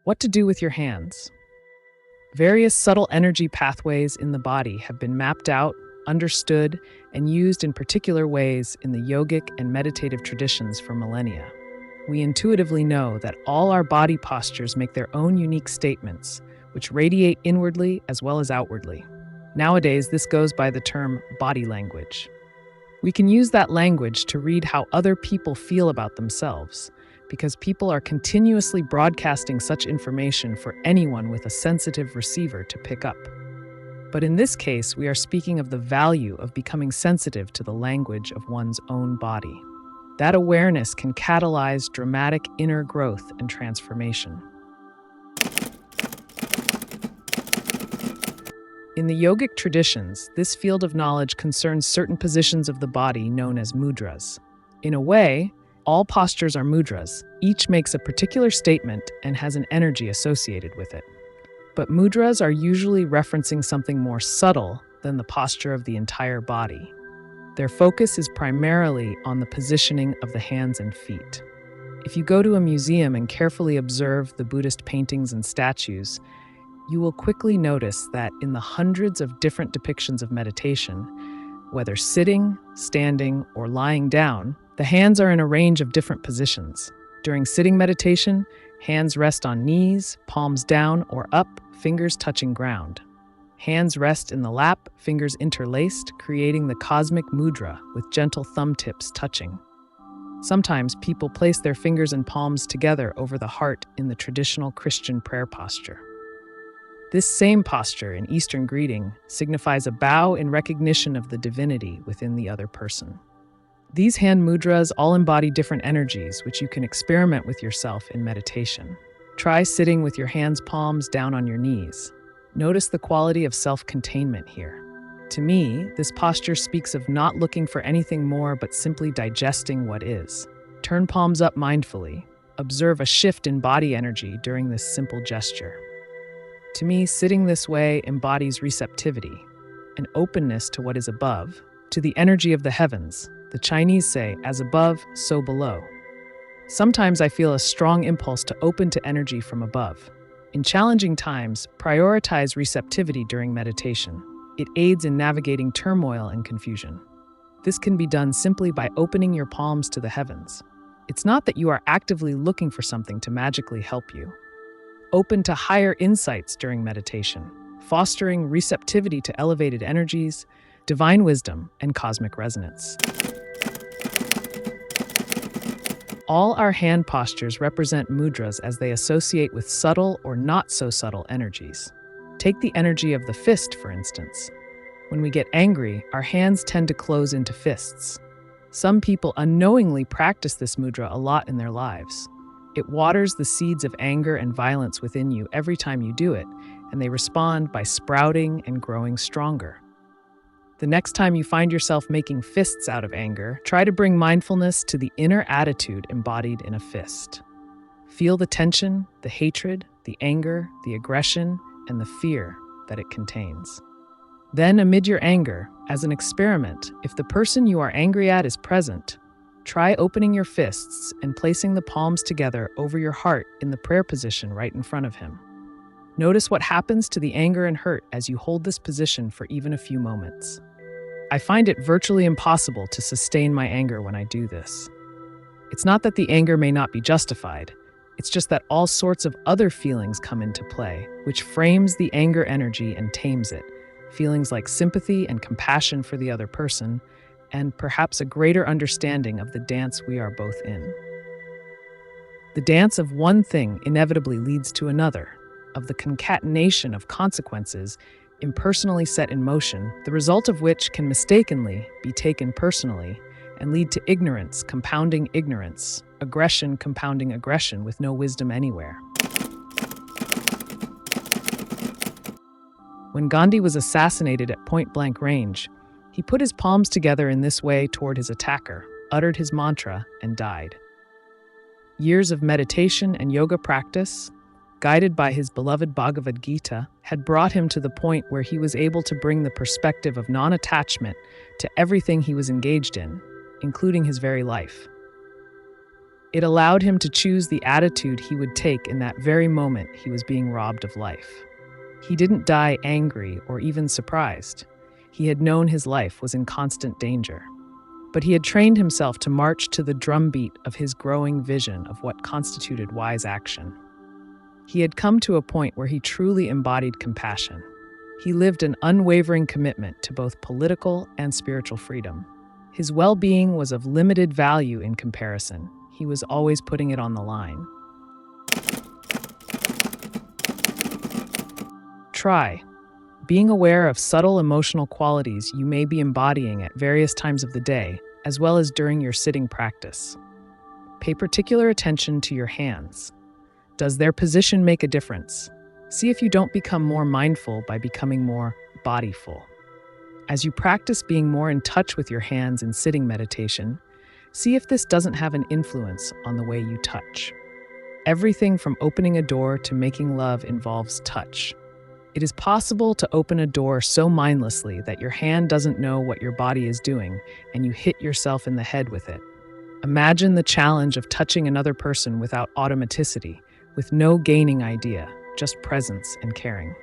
What to do with your hands? Various subtle energy pathways in the body have been mapped out, understood, and used in particular ways in the yogic and meditative traditions for millennia. We intuitively know that all our body postures make their own unique statements, which radiate inwardly as well as outwardly. Nowadays, this goes by the term body language. We can use that language to read how other people feel about themselves, because people are continuously broadcasting such information for anyone with a sensitive receiver to pick up. But in this case, we are speaking of the value of becoming sensitive to the language of one's own body. That awareness can catalyze dramatic inner growth and transformation. In the yogic traditions, this field of knowledge concerns certain positions of the body known as mudras. In a way, all postures are mudras. Each makes a particular statement and has an energy associated with it. But mudras are usually referencing something more subtle than the posture of the entire body. Their focus is primarily on the positioning of the hands and feet. If you go to a museum and carefully observe the Buddhist paintings and statues, you will quickly notice that in the hundreds of different depictions of meditation, whether sitting, standing, or lying down, the hands are in a range of different positions. During sitting meditation, hands rest on knees, palms down or up, fingers touching ground. Hands rest in the lap, fingers interlaced, creating the cosmic mudra with gentle thumb tips touching. Sometimes people place their fingers and palms together over the heart in the traditional Christian prayer posture. This same posture in Eastern greeting signifies a bow in recognition of the divinity within the other person. These hand mudras all embody different energies, which you can experiment with yourself in meditation. Try sitting with your hands palms down on your knees. Notice the quality of self-containment here. To me, this posture speaks of not looking for anything more but simply digesting what is. Turn palms up mindfully. Observe a shift in body energy during this simple gesture. To me, sitting this way embodies receptivity, an openness to what is above, to the energy of the heavens. The Chinese say, as above, so below. Sometimes I feel a strong impulse to open to energy from above. In challenging times, prioritize receptivity during meditation. It aids in navigating turmoil and confusion. This can be done simply by opening your palms to the heavens. It's not that you are actively looking for something to magically help you. Open to higher insights during meditation, fostering receptivity to elevated energies, divine wisdom, and cosmic resonance. All our hand postures represent mudras as they associate with subtle or not so subtle energies. Take the energy of the fist, for instance. When we get angry, our hands tend to close into fists. Some people unknowingly practice this mudra a lot in their lives. It waters the seeds of anger and violence within you every time you do it, and they respond by sprouting and growing stronger. The next time you find yourself making fists out of anger, try to bring mindfulness to the inner attitude embodied in a fist. Feel the tension, the hatred, the anger, the aggression, and the fear that it contains. Then, amid your anger, as an experiment, if the person you are angry at is present, try opening your fists and placing the palms together over your heart in the prayer position right in front of him. Notice what happens to the anger and hurt as you hold this position for even a few moments. I find it virtually impossible to sustain my anger when I do this. It's not that the anger may not be justified, it's just that all sorts of other feelings come into play, which frames the anger energy and tames it. Feelings like sympathy and compassion for the other person, and perhaps a greater understanding of the dance we are both in. The dance of one thing inevitably leads to another, of the concatenation of consequences impersonally set in motion, the result of which can mistakenly be taken personally and lead to ignorance compounding ignorance, aggression compounding aggression with no wisdom anywhere. When Gandhi was assassinated at point-blank range, he put his palms together in this way toward his attacker, uttered his mantra, and died. Years of meditation and yoga practice, guided by his beloved Bhagavad Gita, had brought him to the point where he was able to bring the perspective of non-attachment to everything he was engaged in, including his very life. It allowed him to choose the attitude he would take in that very moment he was being robbed of life. He didn't die angry or even surprised. He had known his life was in constant danger. But he had trained himself to march to the drumbeat of his growing vision of what constituted wise action. He had come to a point where he truly embodied compassion. He lived an unwavering commitment to both political and spiritual freedom. His well-being was of limited value in comparison. He was always putting it on the line. Try being aware of subtle emotional qualities you may be embodying at various times of the day, as well as during your sitting practice. Pay particular attention to your hands. Does their position make a difference? See if you don't become more mindful by becoming more bodyful. As you practice being more in touch with your hands in sitting meditation, see if this doesn't have an influence on the way you touch. Everything from opening a door to making love involves touch. It is possible to open a door so mindlessly that your hand doesn't know what your body is doing and you hit yourself in the head with it. Imagine the challenge of touching another person without automaticity, with no gaining idea, just presence and caring.